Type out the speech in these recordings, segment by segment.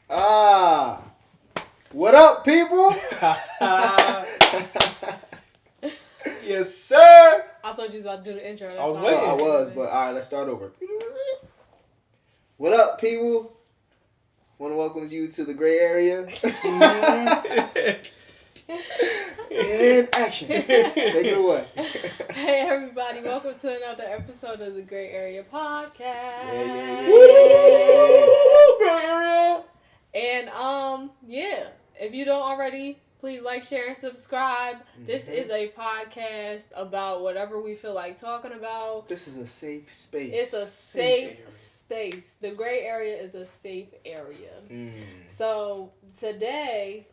What up, people? Yes, sir. I thought you was about to do the intro. I was waiting. I was, but all right, let's start over. What up, people? Want to welcome you to the Grae Area. And action. Take it away. Hey, everybody. Welcome to another episode of the Grae Area podcast. Yeah. Grae Area. And, if you don't already, please like, share, and subscribe. This is a podcast about whatever we feel like talking about. This is a safe space. It's a safe space. The Grae Area is a safe area. So today,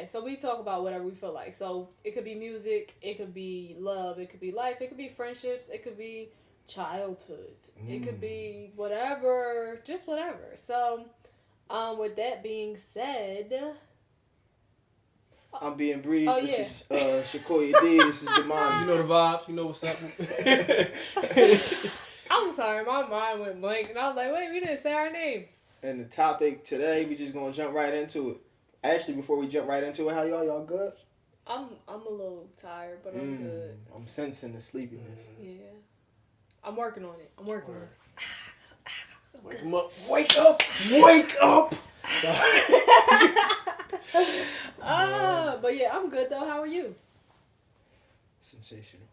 so we talk about whatever we feel like. So it could be music, it could be love, it could be life, it could be friendships, it could be childhood, it could be whatever, just whatever. So, with that being said, I'm being brief. Oh, This is Shakoya D. This is Demond. You know the vibes. You know what's up. I'm sorry, my mind went blank, and I was like, wait, we didn't say our names. And the topic today, we just gonna jump right into it. Actually, before we jump right into it, how y'all? Y'all good? I'm a little tired, but I'm good. I'm sensing the sleepiness. Yeah. I'm working on it. Wake him up. Wake up. Wake up. But yeah, I'm good though. How are you? Sensational.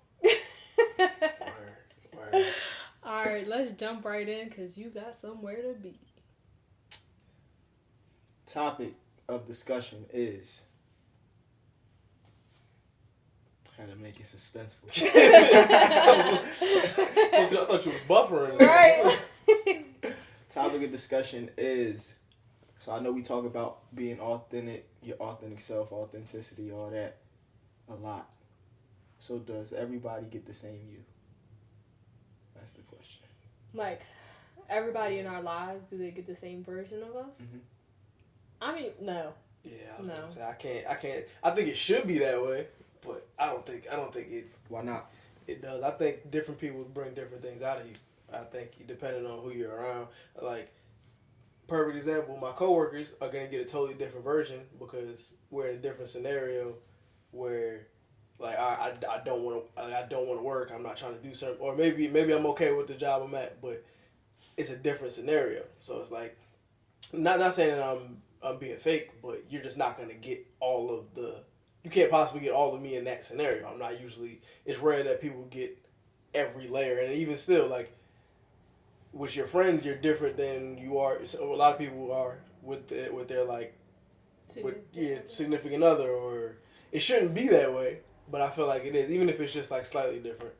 Word. Alright, let's jump right in because you got somewhere to be. Topic of discussion is how to make it suspenseful. I thought you was buffering. Right. Topic of discussion is, so I know we talk about being authentic, your authentic self, authenticity, all that a lot. So does everybody get the same you? That's the question. Like, everybody in our lives, do they get the same version of us? Mm-hmm. I mean, no. Yeah, I was gonna say I can't. I think it should be that way, but I don't think it. Why not? It does. I think different people bring different things out of you. I think depending on who you're around. Like, perfect example, my coworkers are gonna get a totally different version because we're in a different scenario where, like, I don't want to work. I'm not trying to do something, or maybe I'm okay with the job I'm at, but it's a different scenario. So it's like, not saying that I'm being fake, but you're just not gonna get all of the. You can't possibly get all of me in that scenario. I'm not usually. It's rare that people get every layer, and even still, like, with your friends, you're different than you are. So a lot of people are with their like, significant other, or it shouldn't be that way. But I feel like it is, even if it's just like slightly different.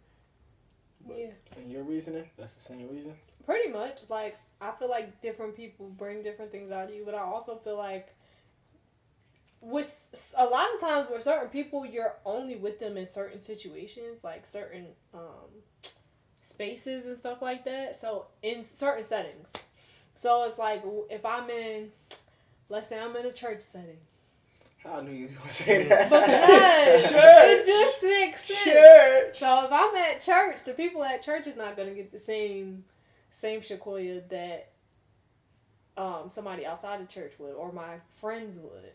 But. Yeah. And your reasoning? That's the same reason? Pretty much. Like, I feel like different people bring different things out of you, but I also feel like with a lot of times with certain people, you're only with them in certain situations, like certain spaces and stuff like that. So in certain settings. So it's like if I'm in, let's say I'm in a church setting. I knew you was going to say that. Because it just makes sense. Church. So if I'm at church, the people at church is not going to get the same Shakoya that somebody outside the church would, or my friends would.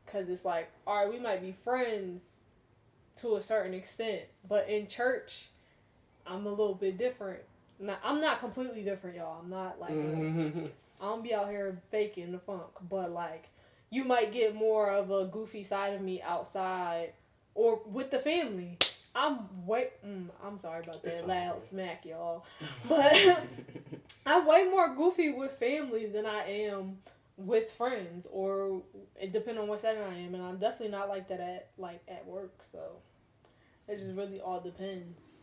Because it's like, all right, we might be friends to a certain extent, but in church, I'm a little bit different. I'm not completely different, y'all. I'm not like, I don't be out here faking the funk, but like, you might get more of a goofy side of me outside or with the family. I'm sorry about that loud smack, y'all. But I'm way more goofy with family than I am with friends, or it depends on what setting I am, and I'm definitely not like that at work. So it just really all depends.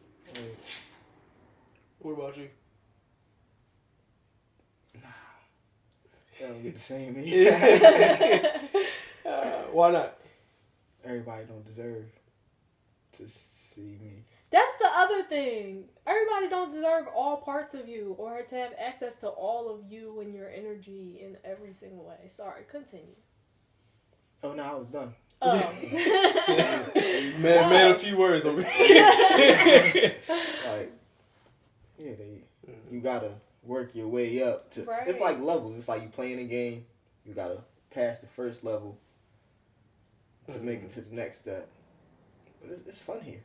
What about you? They don't get the same me. Why not? Everybody don't deserve to see me. That's the other thing. Everybody don't deserve all parts of you or to have access to all of you and your energy in every single way. Sorry, continue. Oh, no, I was done. Oh. man, a few words over here. Like, yeah, you gotta work your way up to. Right. It's like levels. It's like you playing a game. You gotta past the first level to make it to the next step. But it's fun here,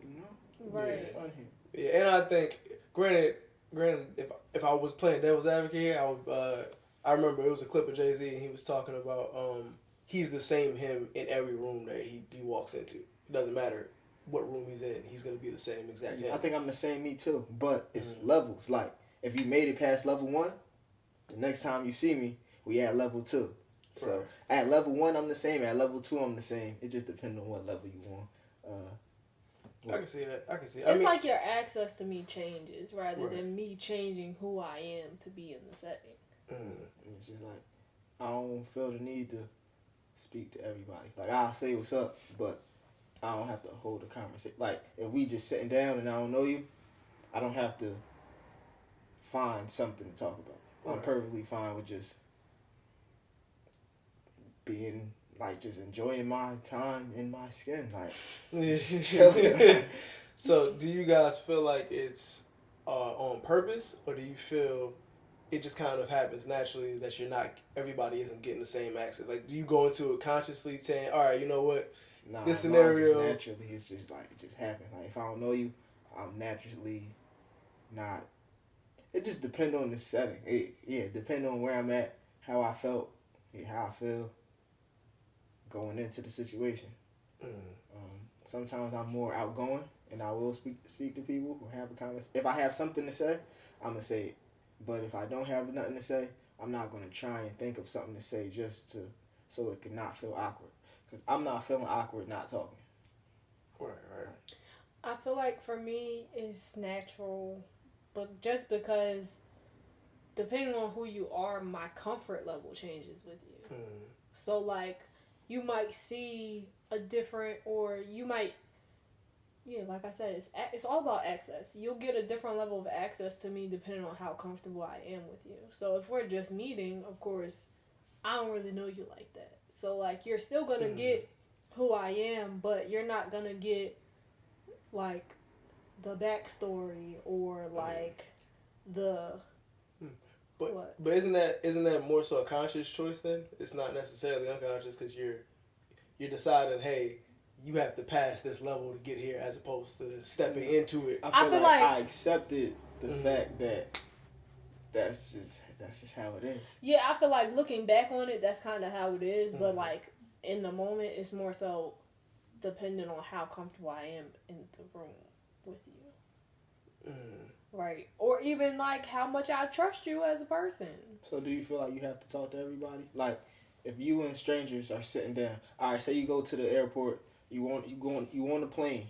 you know? Right. It's fun here. Yeah, and I think, granted, if I was playing devil's advocate here, I would. I remember it was a clip of Jay-Z, and he was talking about he's the same him in every room that he walks into. It doesn't matter what room he's in, he's gonna be the same exact him. I think I'm the same me too, but it's levels. Like if you made it past level 1, the next time you see me, we at level 2. So at level 1, I'm the same. At level 2, I'm the same. It just depends on what level you want. I can see that. It's like your access to me changes rather than me changing who I am to be in the setting. It's just like I don't feel the need to speak to everybody. Like I'll say what's up, but I don't have to hold a conversation. Like if we just sitting down and I don't know you, I don't have to find something to talk about. I'm perfectly fine with just being like just enjoying my time in my skin, like just chilling. So, do you guys feel like it's on purpose, or do you feel it just kind of happens naturally that everybody isn't getting the same access? Like, do you go into it consciously saying, all right, you know what, this scenario... Just naturally, it's just like, it just happens. Like, if I don't know you, I'm naturally not... It just depends on the setting. Depending on where I'm at, how I felt, how I feel going into the situation. Sometimes I'm more outgoing, and I will speak to people or have a conversation. If I have something to say, I'm going to say it. But if I don't have nothing to say, I'm not going to try and think of something to say so it can not feel awkward. Because I'm not feeling awkward not talking. Right. I feel like for me, it's natural, but just because depending on who you are, my comfort level changes with you. So, like, you might see a different, or you might... Yeah, like I said, it's all about access. You'll get a different level of access to me depending on how comfortable I am with you. So if we're just meeting, of course, I don't really know you like that. So, like, you're still going to get who I am, but you're not going to get, like, the backstory or, like, the... But isn't that more so a conscious choice then? It's not necessarily unconscious because you're deciding, hey... You have to pass this level to get here, as opposed to stepping into it. I feel like I accepted the fact that that's just how it is. Yeah, I feel like looking back on it, that's kind of how it is. But like in the moment, it's more so dependent on how comfortable I am in the room with you, right? Or even like how much I trust you as a person. So, do you feel like you have to talk to everybody? Like, if you and strangers are sitting down, all right, say you go to the airport. You on the plane,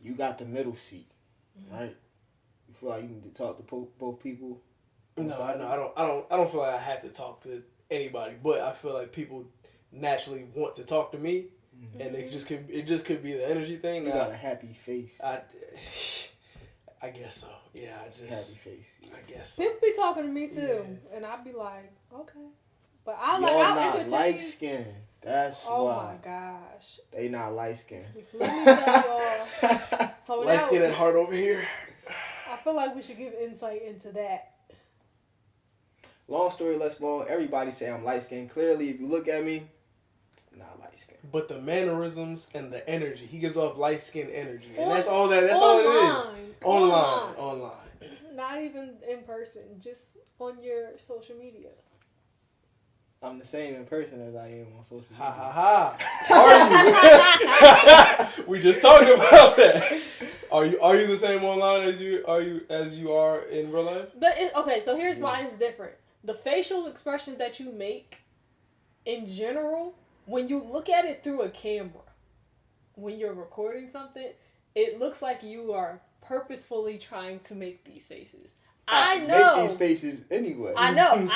you got the middle seat, right? You feel like you need to talk to both people? No, I don't feel like I have to talk to anybody, but I feel like people naturally want to talk to me, and it just could be the energy thing. You got a happy face. I guess so. Yeah, happy face. I guess so. People be talking to me too, and I'd be like, okay, but I'll entertain light skin. That's why. Oh my gosh. They not light skinned. Let me tell y'all. So light skin and heart over here. I feel like we should give insight into that. Long story less long. Everybody say I'm light skinned. Clearly, if you look at me, I'm not light skinned. But the mannerisms and the energy, he gives off light skin energy, and that's all that. That's all it is. Online. Not even in person. Just on your social media. I'm the same in person as I am on social media. Ha. Are you? We just talked about that. Are you the same online as you are in real life? Okay, so here's why it's different. The facial expressions that you make, in general, when you look at it through a camera, when you're recording something, it looks like you are purposefully trying to make these faces. I know. Make these faces anyway. I know.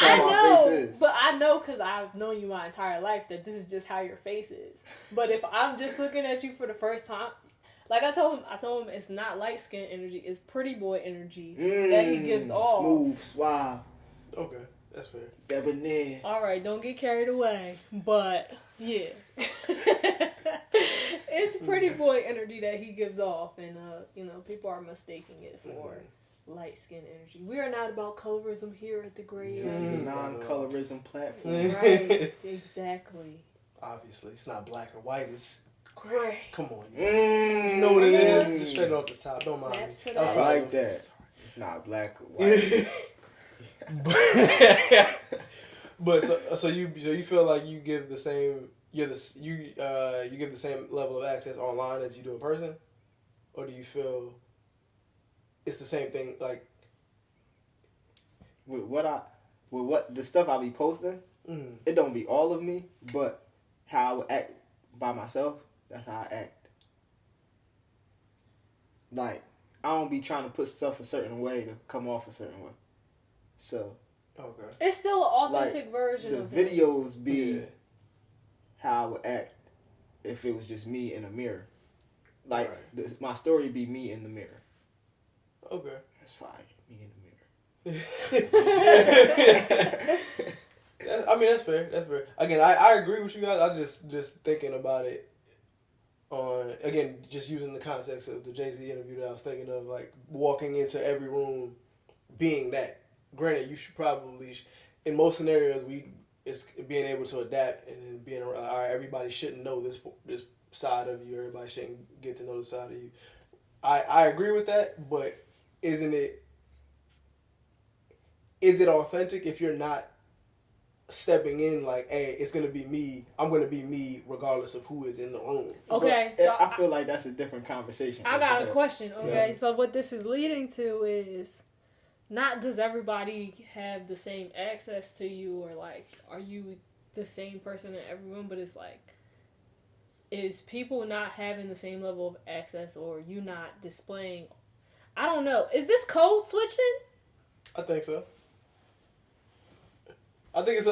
But I know because I've known you my entire life that this is just how your face is. But if I'm just looking at you for the first time, like I told him it's not light skin energy, it's pretty boy energy that he gives off. Smooth, suave. Okay, that's fair. Debonair. All right, don't get carried away. But yeah, it's pretty boy energy that he gives off, and people are mistaking it for light skin energy. We are not about colorism here at the Grae This is a Area. non-colorism platform. Right, exactly. Obviously, it's not black or white. It's Gray. come on, you know what it is. Just straight off the top. Don't mind Snaps me. to I that. like that. It's not black or white. But so you feel like you give the same you give the same level of access online as you do in person, or do you feel it's the same thing? Like with what the stuff I be posting, it don't be all of me, but how I would act by myself, that's how I act. Like, I don't be trying to put stuff a certain way to come off a certain way. So, okay, It's still an authentic version the of it. videos be how I would act if it was just me in a mirror. Like, Right. my story be me in the mirror. okay. That's fine, me in the mirror. I mean, that's fair. That's fair. Again, I agree with you guys. I just thinking about it on, again, just using the context of the Jay-Z interview that I was thinking of, like walking into every room being that. Granted, you should probably, in most scenarios, it's being able to adapt and then being, all right, everybody shouldn't know this side of you. Everybody shouldn't get to know the side of you. I agree with that, but is it authentic if you're not stepping in like, hey, it's going to be me. I'm going to be me regardless of who is in the room. Okay, But so I feel like that's a different conversation. I got a Yeah. question. Okay, Yeah. so what this is leading to is not does everybody have the same access to you, or like are you the same person in every room, but it's like is people not having the same level of access, or you not displaying, I don't know. Is this code switching? I think so. I think it's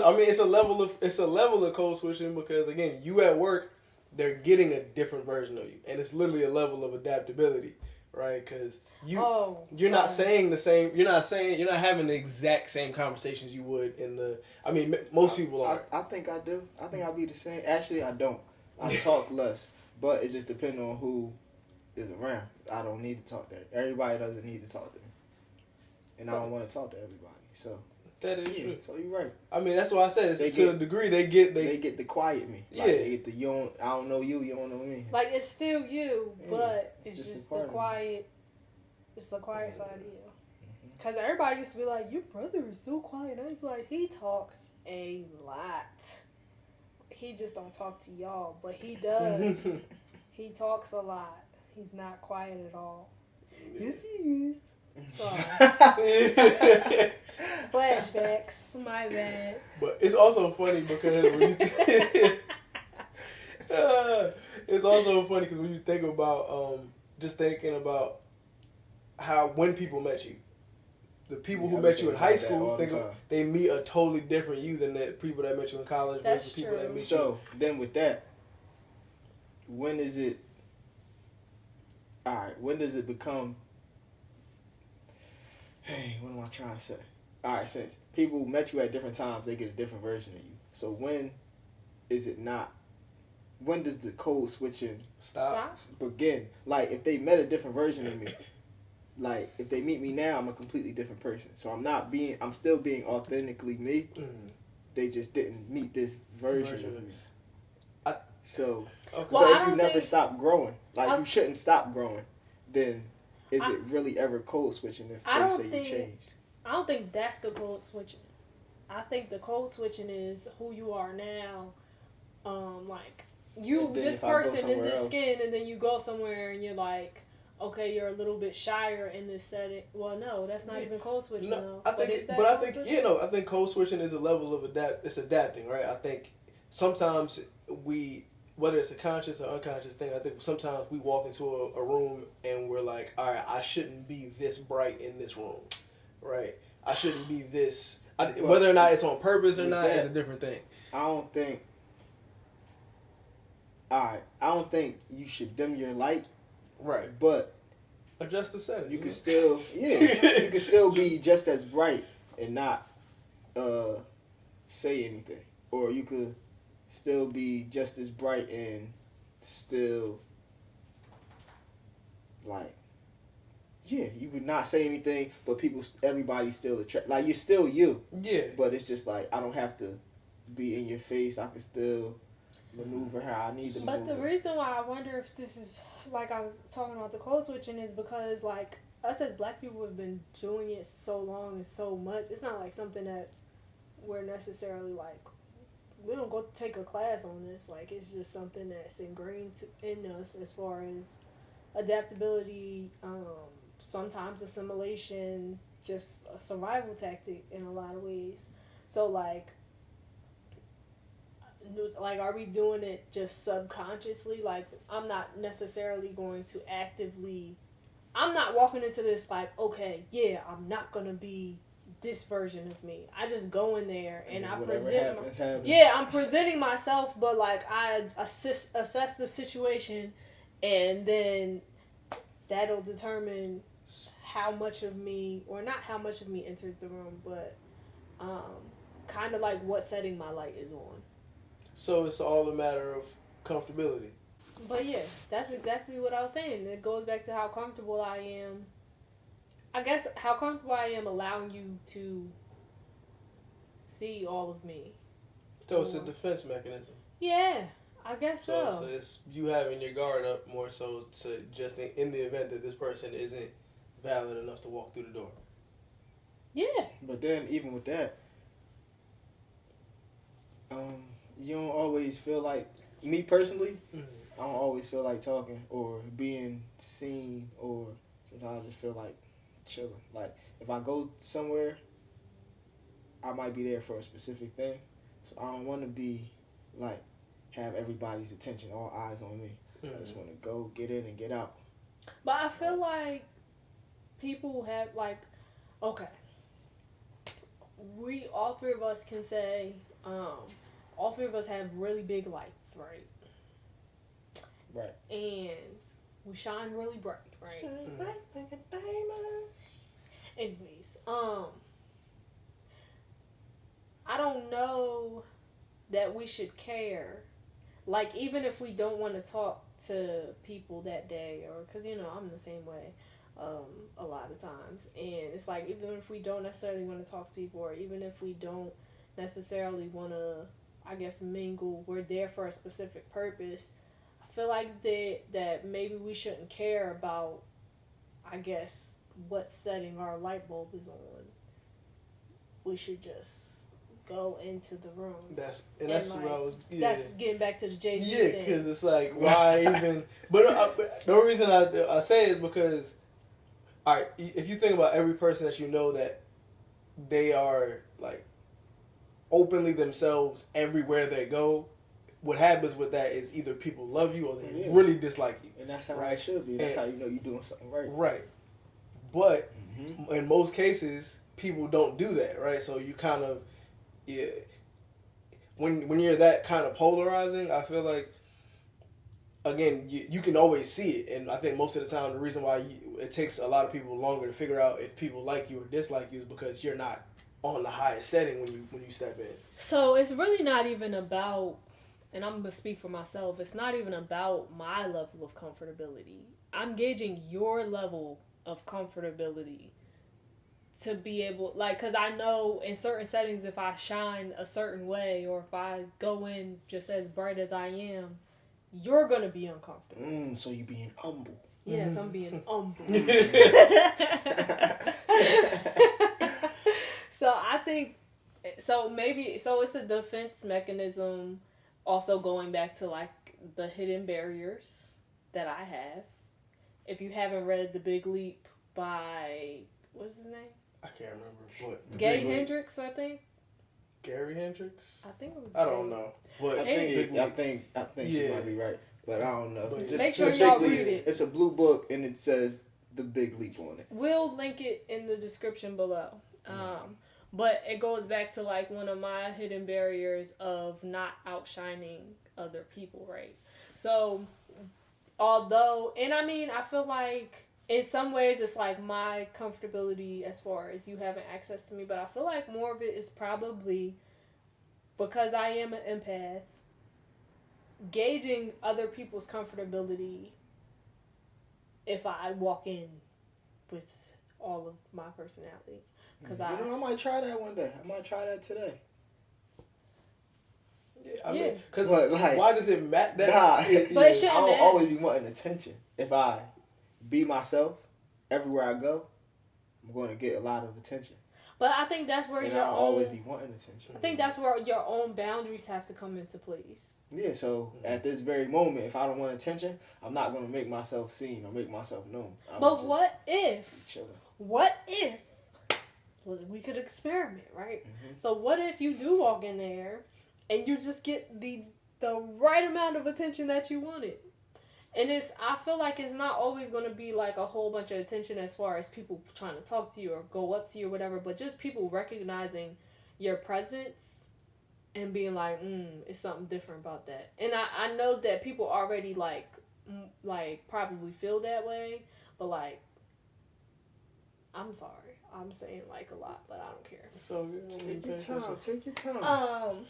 a level of code switching because again, you at work, they're getting a different version of you, and it's literally a level of adaptability, right? Because you're not saying the same. You're not having the exact same conversations you would in the. I mean, most people aren't. I think I do. I think I'll be the same. Actually, I don't. I talk less, but it just depends on who is around. I don't need to talk to everybody. Doesn't need to talk to me, and I don't want to talk to everybody. So that is true. So you're right. I mean, that's why I said it's to a degree they get the quiet me. Like, yeah. They get the I don't know you. You don't know me. Like it's still you, but it's just just a part the of quiet. It's the quiet side of you. Because everybody used to be like, your brother is so quiet. I was like, he talks a lot. He just don't talk to y'all, but he does. He talks a lot. He's not quiet at all. Yes, he is. Sorry. Flashbacks. My bad. But it's also funny because when you it's also funny because when you think about just thinking about how when people met you, the people who met you in high school they meet a totally different you than the people that met you in college versus people that meet you. So then with that, when is it? All right, when does it become? Hey, what am I trying to say? All right, since people met you at different times, they get a different version of you. So when is it not? When does the code switching begin? Like, if they met a different version of me, like, if they meet me now, I'm a completely different person. So I'm still being authentically me. Mm. They just didn't meet this version of me. Okay. But if you never stop growing, like, you shouldn't stop growing, then is it really ever code switching if they say you changed? I don't think that's the code switching. I think the code switching is who you are now. Like, you, this person in this skin, and then you go somewhere and you're like, okay, you're a little bit shyer in this setting. Well, no, that's not even code switching. No, though. I think code switching is a level of it's adapting, right? I think sometimes whether it's a conscious or unconscious thing, I think sometimes we walk into a room and we're like, all right, I shouldn't be this bright in this room, right? I shouldn't be this. Whether or not it's on purpose or not is a different thing. I don't think you should dim your light. Right. But adjust the setting. You can still you can still be just as bright and not say anything. Or you could still be just as bright and still like yeah, you could not say anything, but everybody's still attracted. Like, you're still you. Yeah. But it's just like, I don't have to be in your face. I can still maneuver how I need to maneuver. But the reason why I wonder if this is, like I was talking about the code switching, is because, like, us as black people have been doing it so long and so much. It's not like something that we're necessarily, like, we don't go take a class on this. Like, it's just something that's ingrained in us as far as adaptability, sometimes assimilation, just a survival tactic in a lot of ways. So, like, are we doing it just subconsciously? Like, I'm not necessarily going to actively, I'm not walking into this like, okay, yeah, I'm not going to be this version of me. I just go in there and I present happens. Yeah, I'm presenting myself, but like I assess the situation, and then that'll determine how much of me, or not how much of me enters the room, but kind of like what setting my light is on. So it's all a matter of comfortability. But yeah, that's exactly what I was saying. It goes back to how comfortable I am. I guess how comfortable I am allowing you to see all of me. So it's a defense mechanism. Yeah, I guess so. So it's you having your guard up more so to just in the event that this person isn't valid enough to walk through the door. Yeah. But then even with that, you don't always feel like, me personally, I don't always feel like talking or being seen, or sometimes I just feel like chilling. Like, if I go somewhere, I might be there for a specific thing, so I don't want to be like have everybody's attention, all eyes on me. I just want to go, get in and get out. But I feel like people have, like, okay, we, all three of us can say, all three of us have really big lights, right? Right. And we shine really bright, right? Shine bright like a diamond. Anyways, I don't know that we should care. Like, even if we don't want to talk to people that day, or, because, you know, I'm the same way a lot of times. And it's like, even if we don't necessarily want to talk to people, or even if we don't necessarily want to, I guess, mingle, we're there for a specific purpose. I feel like that maybe we shouldn't care about, I guess, what setting our light bulb is on. We should just go into the room. That's like, what I was. Yeah. That's getting back to the Jay-Z yeah, thing. because it's like, why even? But the only reason I say it is because, all right, if you think about every person that you know that they are like openly themselves everywhere they go, what happens with that is either people love you or they really dislike you. And that's how it should be. That's how you know you're doing something right. Right. But in most cases, people don't do that, right? So you kind of, yeah. When you're that kind of polarizing, I feel like, again, you can always see it. And I think most of the time the reason why it takes a lot of people longer to figure out if people like you or dislike you is because you're not on the highest setting when you step in. So it's really not even about, and I'm going to speak for myself, it's not even about my level of comfortability. I'm gauging your level of comfortability to be able, like, because I know in certain settings, if I shine a certain way, or if I go in just as bright as I am, you're going to be uncomfortable. So you're being humble. Yes, I'm being humble. So I think, so it's a defense mechanism, also going back to, like, the hidden barriers that I have. If you haven't read The Big Leap by, what's his name? I can't remember what. Gay Hendricks, I think. Gary Hendricks? I think it was. I don't know. But I think she might be right, but I don't know. But just make sure y'all read it. It's a blue book and it says The Big Leap on it. We'll link it in the description below. But it goes back to, like, one of my hidden barriers of not outshining other people, right? So, although, and I mean, I feel like in some ways it's like my comfortability as far as you having access to me, but I feel like more of it is probably because I am an empath, gauging other people's comfortability if I walk in with all of my personality. Cause I might try that one day. I might try that today. I mean, because why does it matter? But it shouldn't I'll matter. always be wanting attention. If I be myself everywhere I go, I'm going to get a lot of attention. But I think that's where I'll always be wanting attention. I think that's where your own boundaries have to come into place. Yeah, so at this very moment, if I don't want attention, I'm not going to make myself seen or make myself known. But what if we could experiment, right? Mm-hmm. So what if you do walk in there and you just get the right amount of attention that you wanted? And I feel like it's not always going to be like a whole bunch of attention as far as people trying to talk to you or go up to you or whatever, but just people recognizing your presence and being like, it's something different about that. And I know that people already like probably feel that way, but like, I'm sorry. I'm saying like a lot, but I don't care. So Take your time.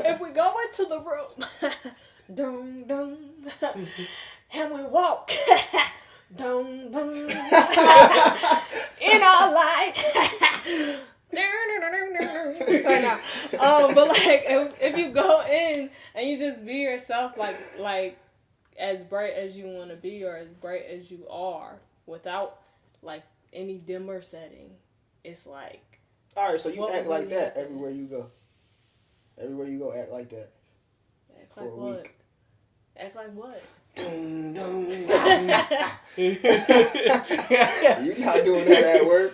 If we go into the room, dum dum, and we walk, dum dum, in our light. Sorry now. But like if you go in and you just be yourself, like as bright as you want to be or as bright as you are, without like any dimmer setting, it's like. All right, so you act like that everywhere you go. Everywhere you go, act like that. Act like what? Act like what? You're not doing that at work.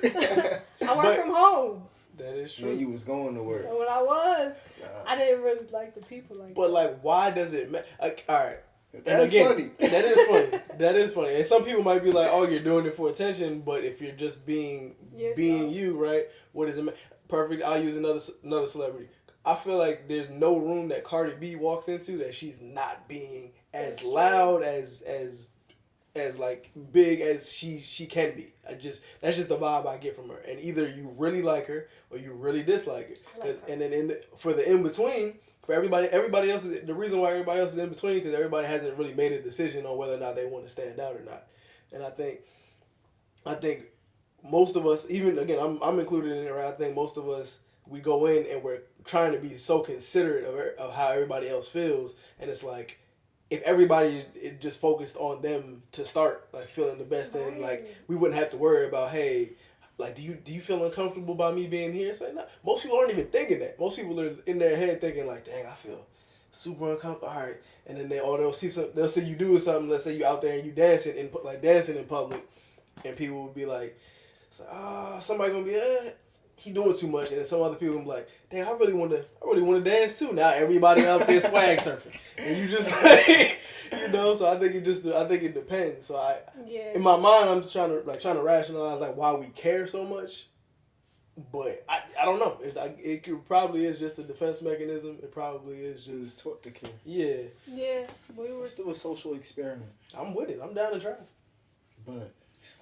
I work from home. That is true. When you was going to work. When I was, I didn't really like the people like that. But like, why does it matter? Like, all right. That's funny. That is funny. That is funny. And some people might be like, "Oh, you're doing it for attention," but if you're just being you, right? What does it matter? Perfect. I'll use another celebrity. I feel like there's no room that Cardi B walks into that she's not being as loud as like big as she can be. That's just the vibe I get from her. And either you really like her or you really dislike her. And then for the in between. For everybody else, the reason why everybody else is in between because everybody hasn't really made a decision on whether or not they want to stand out or not. And I think most of us, even again, I'm included in it. Right? I think most of us we go in and we're trying to be so considerate of how everybody else feels, and it's like if everybody is just focused on them to start like feeling the best, then like we wouldn't have to worry about like, do you feel uncomfortable by me being here? It's like, no. Most people aren't even thinking that. Most people are in their head thinking like, dang, I feel super uncomfortable. All right, and then they'll see you doing something. Let's say you out there and you dancing in public, and people will be like, somebody gonna be, he doing too much, and then some other people will be like, dang, I really want to dance too. Now everybody out there swag surfing, and you just like, So I think it depends. So in my mind, I'm just trying to rationalize like why we care so much, but I don't know. It probably is just a defense mechanism. It probably is just taught to care. Yeah. Let's do a social experiment. I'm with it. I'm down to try. But it's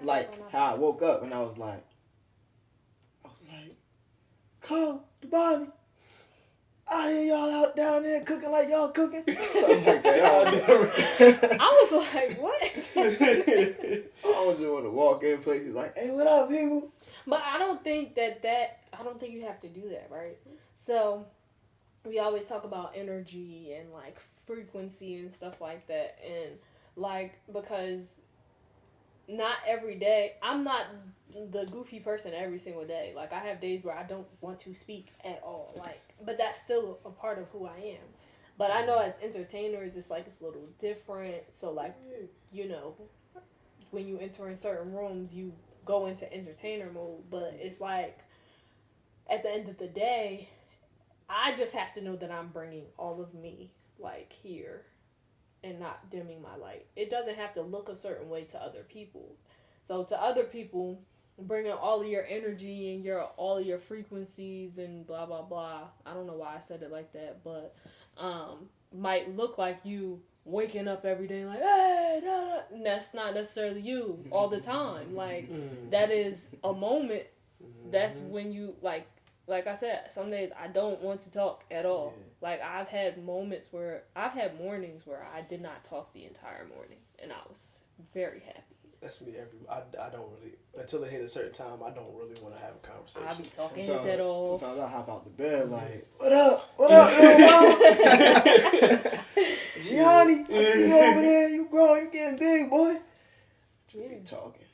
like how I woke up and I was like, call the body. I hear y'all out down there cooking like y'all cooking. Something like that. I was like, what? I was just want to walk in places like, hey, what up, people? But I don't think I don't think you have to do that, right? So we always talk about energy and like frequency and stuff like that. And like, because not every day, I'm not the goofy person every single day. Like I have days where I don't want to speak at all. Like, but that's still a part of who I am. But I know as entertainers, it's like it's a little different. So like, when you enter in certain rooms, you go into entertainer mode. But it's like, at the end of the day, I just have to know that I'm bringing all of me like here and not dimming my light. It doesn't have to look a certain way to other people. So to other people, bringing all of your energy and all of your frequencies and blah blah blah. I don't know why I said it like that, but might look like you waking up every day like, hey, da, da. And that's not necessarily you all the time. Like that is a moment. That's when you like like I said, some days I don't want to talk at all. Yeah. Like I've had mornings where I did not talk the entire morning, and I was very happy. That's me I don't really, until it hit a certain time, I don't really want to have a conversation. I be talking his head off. Sometimes I hop out the bed like, what up, Gianni, I see you over there, you growing, you getting big, boy. Just be talking.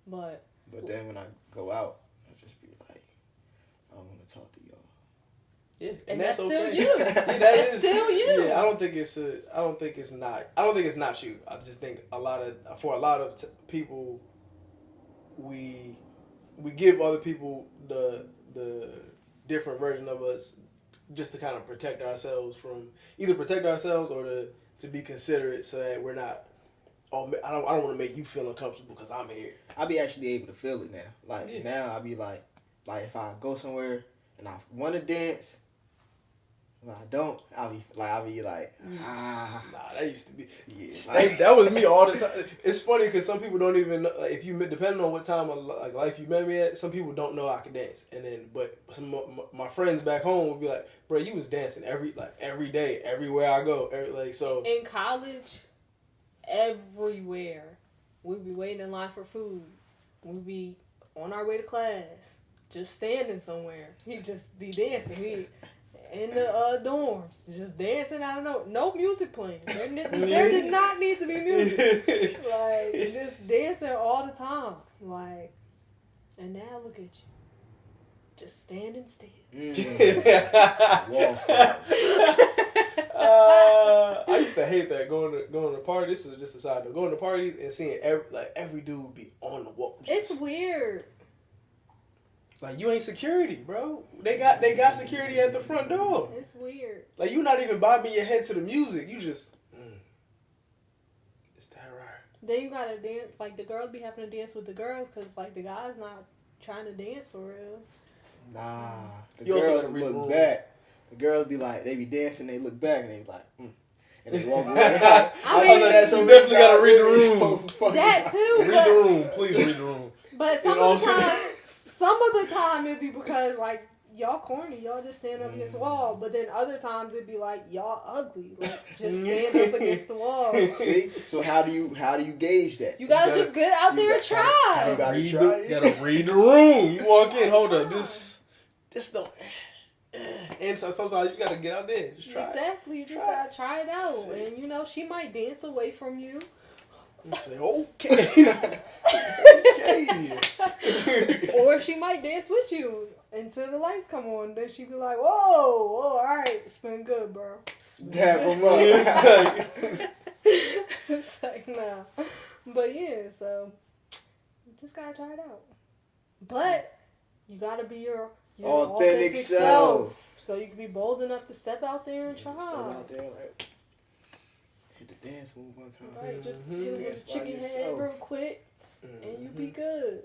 But then when I go out, I just be like, I don't want to talk to y'all. Yeah, and that's still okay. You. That's still you. Yeah, I don't think it's not you. I just think for a lot of people, we give other people the different version of us just to kind of protect ourselves or to be considerate, so that we're not. Oh, I don't want to make you feel uncomfortable because I'm here. I be actually able to feel it now. Like now, I be like if I go somewhere and I want to dance. When I don't, I'll be like, Nah, that used to be. Yeah, that was me all the time. It's funny because some people don't even know, like, depending on what time of life you met me at, some people don't know I can dance. And then, but some of my friends back home would be like, bro, you was dancing every day, everywhere I go. So in college, everywhere, we'd be waiting in line for food. We'd be on our way to class, just standing somewhere. He'd just be dancing. In the dorms, just dancing. I don't know, no music playing. There did not need to be music. Like just dancing all the time. Like, and now look at you, just standing still. I used to hate that going to parties. This is just a side note. Going to parties and seeing every dude be on the wall. It's weird. Like, you ain't security, bro. They got security at the front door. It's weird. Like, you not even bobbing your head to the music. You just, is that right? Then you gotta dance. Like, the girls be having to dance with the girls because, like, the guys not trying to dance for real. Nah. The girls look back. The girls be like, they be dancing, they look back, and they be like, And they walk away. I mean, that so definitely gotta read the room. That too. Read the room. Please read the room. But some of the time it'd be because like y'all corny, y'all just stand up against the wall. But then other times it'd be like y'all ugly, like just stand up against the wall. See, so how do you gauge that? You gotta just get out there and try. You gotta read the room. You walk in, hold up, this don't. And so sometimes you gotta get out there, just try. Exactly, you just gotta try it out, and she might dance away from you. You say, okay. Or she might dance with you until the lights come on. Then she be like, whoa, all right, it's been good, bro. Dab them up. It's like, nah. But yeah, so you just gotta try it out. But you gotta be your authentic self. So you can be bold enough to step out there and try. Step out there, like, hit the dance move one time. Right, just hit it with a chicken head real quick, and you be good.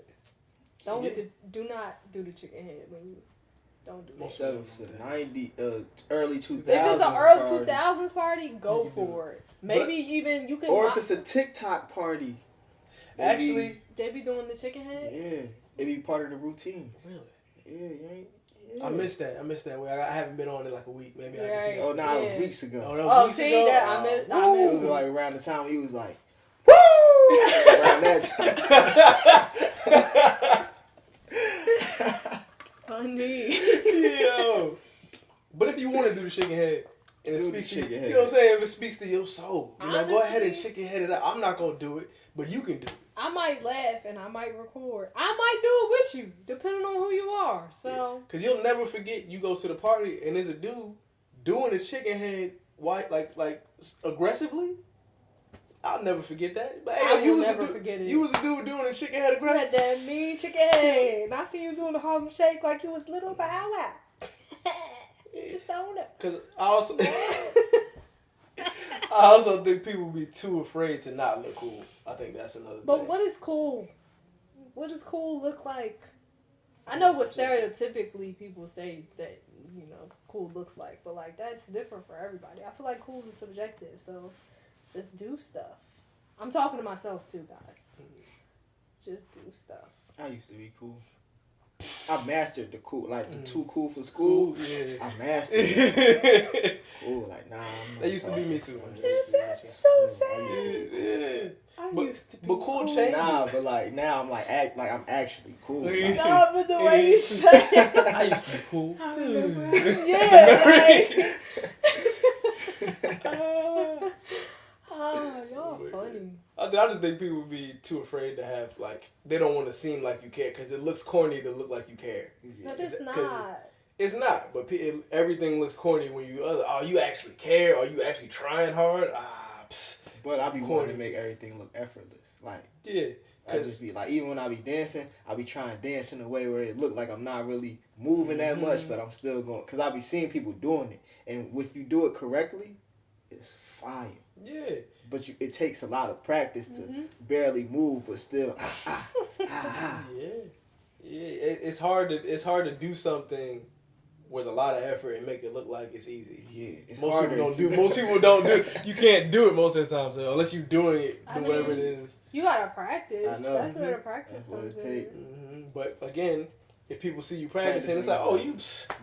Do not do the chicken head when you don't do that. It's the early 2000s. If it's an early 2000s party, go for it. Maybe even you can. Or if it's a TikTok party. Actually, they be doing the chicken head. Yeah, it be part of the routine. Really? Yeah, you ain't. Yeah. I missed that. I haven't been on it like a week. Maybe I can see. Oh, no, it was weeks ago. Oh, see that? I missed. It was like around the time he was like, woo! Around that time. Funny. Yo. But if you want to do the chicken head, and it speaks to you know what I'm saying? If it speaks to your soul, go ahead and chicken head it out. I'm not gonna do it, but you can do it. I might laugh and I might record. I might do it with you, depending on who you are. So, because you'll never forget. You go to the party and there's a dude doing the chicken head, like aggressively. I'll never forget that. But, hey, you was a dude doing the chicken head aggressively. You had that mean chicken head. And I see you doing the Harlem Shake like you was little Bow Wow. You just don't know. Because I also think people be too afraid to not look cool. I think that's another thing. But what is cool? What does cool look like? I know what stereotypically people say that, cool looks like. But, like, that's different for everybody. I feel like cool is subjective. So, just do stuff. I'm talking to myself, too, guys. Just do stuff. I used to be cool. I mastered the cool, like the too cool for school. Yeah. I mastered it. Cool, like nah. That used to be me too. So sad. Yeah. I But- used to be but cool change. Nah, but like now I'm like I'm actually cool. Like, Nah, but the way you say it. I used to be cool. I remember. Yeah, like. Oh, y'all funny. I just think people would be too afraid to have, like, they don't want to seem like you care because it looks corny to look like you care. No, it's 'Cause not. It's not, but everything looks corny when you actually care, or you actually trying hard. But I be Corny. wanting to make everything look effortless. Like, Yeah. I just be like, even when I be dancing, I be trying to dance in a way where it look like I'm not really moving that much, but I'm still going. Because I be seeing people doing it. And if you do it correctly, it's fire. Yeah. But it takes a lot of practice to barely move, but still. Yeah. It's hard to do something with a lot of effort and make it look like it's easy. Yeah, it's Most harder. people don't do. You can't do it most of the time, so unless you're doing it, whatever it is. You gotta practice. I know. That's where the practice That's what comes it in. take. But again, if people see you practicing, it's like, oh,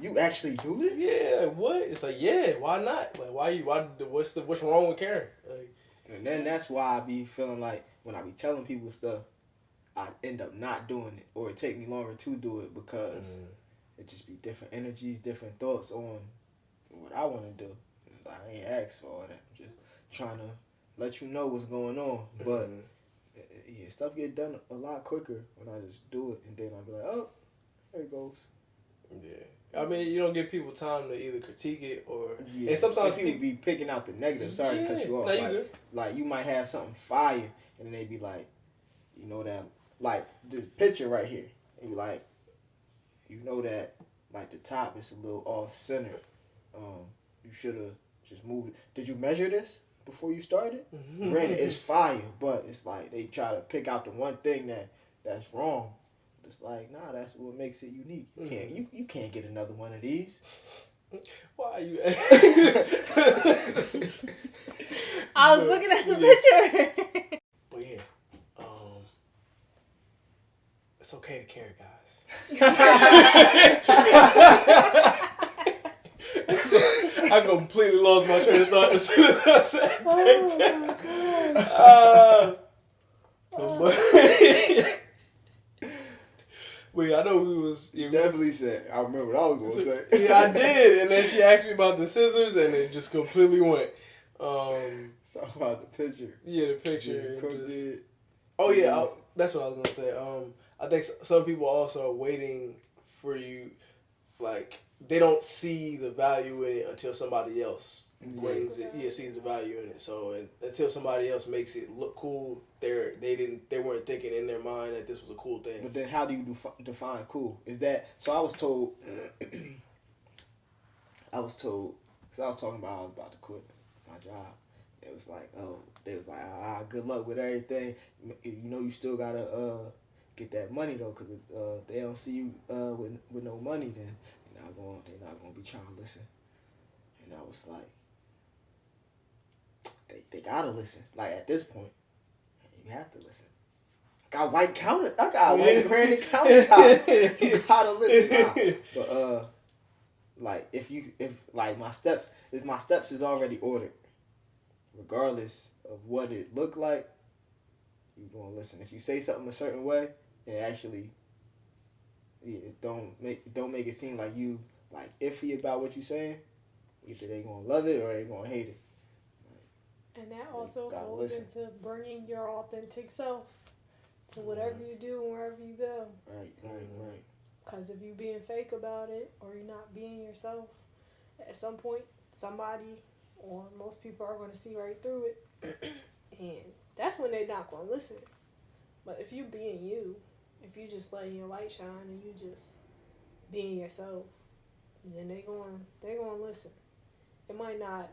You actually do this? yeah, what? It's like, yeah, why not? Like, what's wrong with caring? Like, And then that's why I be feeling like when I be telling people stuff, I end up not doing it, or it take me longer to do it because it just be different energies, different thoughts on what I want to do. I ain't asked for all that. I'm just trying to let you know what's going on. But yeah, stuff get done a lot quicker when I just do it, and then I'll be like, oh, there it goes. yeah. I mean, you don't give people time to either critique it or. Yeah. And sometimes people be picking out the negative. Sorry to cut you off. No, you like, good. like you might have something fire, and then they be like, you know that, like this picture right here, and you like, you know that, like the top is a little off center. You should have just moved it. Did you measure this before you started? Granted, it's fire, but it's like they try to pick out the one thing that's wrong. It's like, nah, that's what makes it unique. You can't get another one of these. Why are you? I was looking at the picture. But yeah, it's okay to care, guys. I completely lost my train of thought as soon as I said that. Wait, I know we was... Definitely said. I remember what I was going to say. Yeah, I did. And then she asked me about the scissors, and it just completely went. Talk about the picture. Yeah, the picture. Cook did. Oh, yeah. That's what I was going to say. I think some people also are waiting for you, like, they don't see the value in it until somebody else brings it. Yeah, sees the value in it. So until somebody else makes it look cool, they weren't thinking in their mind that this was a cool thing. But then, how do you define cool? Is that so? I was told. Because I was talking about I was about to quit my job. It was like, oh, they was like, good luck with everything. You know, you still gotta get that money though, because if they don't see you with no money, then they're not gonna be trying to listen. And I was like, they gotta listen. Like at this point, you have to listen. I got white granite countertops. You gotta listen. Nah. But like if my steps is already ordered, regardless of what it looked like, you're gonna listen. If you say something a certain way, and actually, don't make it seem like you like iffy about what you're saying. Either they gonna love it or they gonna hate it. And that also gotta goes listen. into bringing your authentic self to whatever you do and wherever you go. Right. Because if you're being fake about it or you're not being yourself, at some point somebody or most people are going to see right through it. And that's when they're not going to listen. But if you being you, if you just letting your light shine and you just being yourself, then they're going to listen. It might not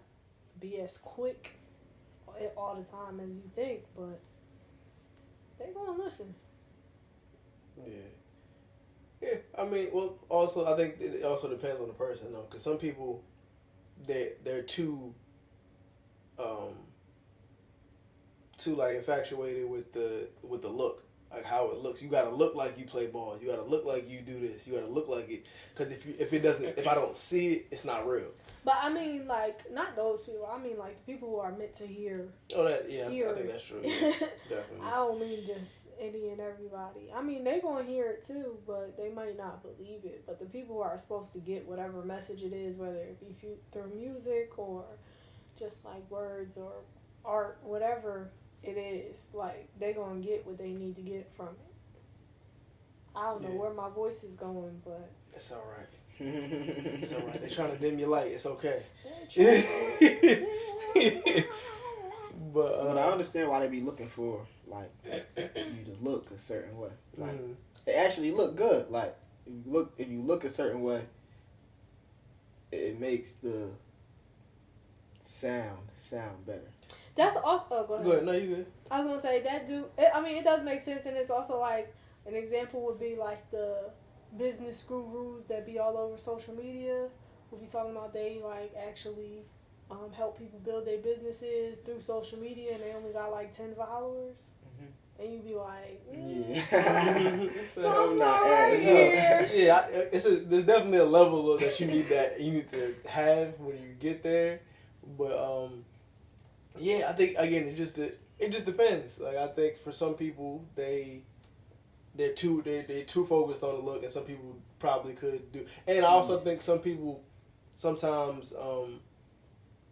be as quick all the time as you think, but they're going to listen. Yeah, I mean, well, also I think it also depends on the person though, because some people they're too like infatuated with the look. like how it looks. You gotta look like you play ball. You gotta look like you do this. You gotta look like it. Because if I don't see it, it's not real. But I mean, like, not those people. I mean, like, the people who are meant to hear. Oh, I think that's true. Yeah, definitely. I don't mean just any and everybody. I mean, they gonna hear it too, but they might not believe it. But the people who are supposed to get whatever message it is, whether it be through music or just like words or art, whatever it is, like, they gonna get what they need to get from it. I don't know where my voice is going, but it's all right. It's all right. They're trying to dim your light. It's okay. But I understand why they be looking for, like, you to look a certain way. Like, it actually look good. Like, if you look a certain way, it makes the sound better. That's also. Oh, go ahead. Go ahead. No, you good. I was gonna say that it does make sense, and it's also like an example would be like the business gurus that be all over social media. We'll be talking about they like actually help people build their businesses through social media, and they only got like 10 followers. And you be like, something not right here. Yeah, there's definitely a level of that you need to have when you get there. But I think again it just depends. Like, I think for some people they're too focused on the look, and some people probably could do. And I also think some people sometimes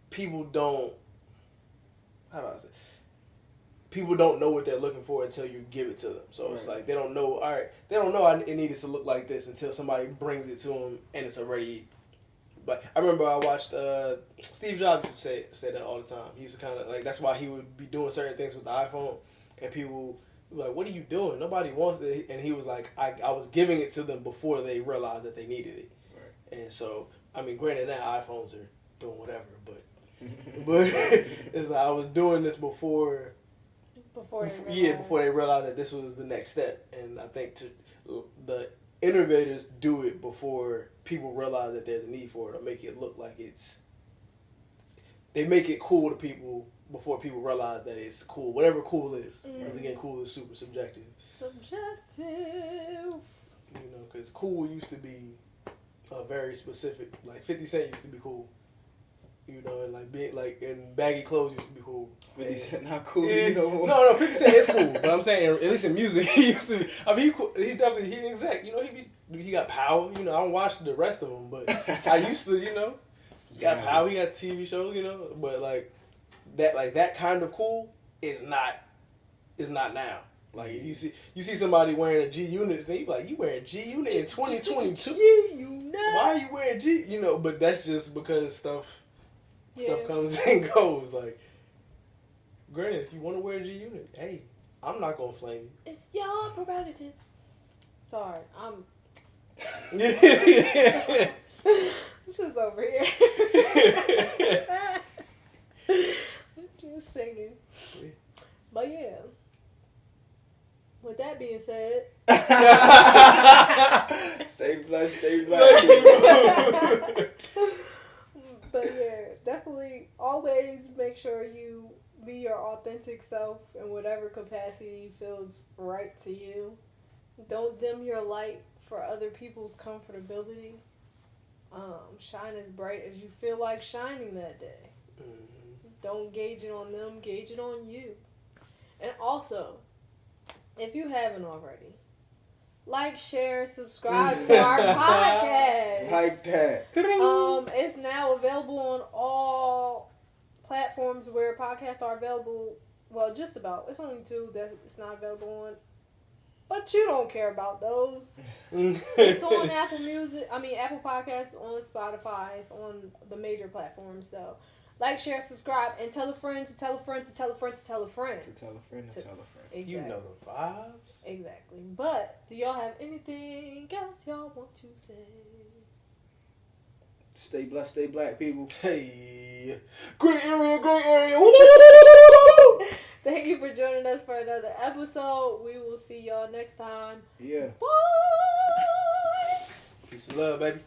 people don't. How do I say? People don't know what they're looking for until you give it to them. So it's like they don't know. All right, they don't know it needed to look like this until somebody brings it to them, and it's already. But I remember I watched Steve Jobs used to say that all the time. He used to kind of like, that's why he would be doing certain things with the iPhone, and people were like, "What are you doing? Nobody wants it." And he was like, "I was giving it to them before they realized that they needed it." Right. And so, I mean, granted, now iPhones are doing whatever, but it's like I was doing this before they realized that this was the next step. And I think the innovators do it before people realize that there's a need for it, or make it look like they make it cool to people before people realize that it's cool. Whatever cool is. Because again, cool is super subjective. Because cool used to be very specific. Like 50 Cent used to be cool. And like being like in baggy clothes used to be cool. 50 Cent not cool. No, 50 Cent is cool. But I'm saying, at least in music, he used to be. I mean, he's definitely exec. He got power. I don't watch the rest of them, but I used to. He got power. He got TV shows. But like that kind of cool is not now. Like if you see somebody wearing a G Unit, then you like, you wearing G Unit in 2022? Why are you wearing G? But that's just because stuff comes and goes. Like, granted, if you want to wear a G Unit, hey, I'm not gonna flame you. It's your prerogative. Sorry, I'm. It's just over here. Just singing. But yeah. With that being said, stay blessed. But yeah, definitely always make sure you be your authentic self in whatever capacity feels right to you. Don't dim your light for other people's comfortability. Shine as bright as you feel like shining that day. Don't gauge it on them, gauge it on you. And also, if you haven't already, like, share, subscribe to our podcast. Like that. It's now available on all platforms where podcasts are available. Well, just about. It's only 2 that it's not available on. But you don't care about those. It's on Apple Podcasts, on Spotify, it's on the major platforms. So, like, share, subscribe, and tell a friend to tell a friend to tell a friend to tell a friend. To tell a friend to tell a friend. Exactly. You know the vibes. Exactly. But, do y'all have anything else y'all want to say? Stay blessed, stay black, people. Hey. Grae Area. Woo! Thank you for joining us for another episode. We will see y'all next time. Yeah. Bye. Peace and love, baby.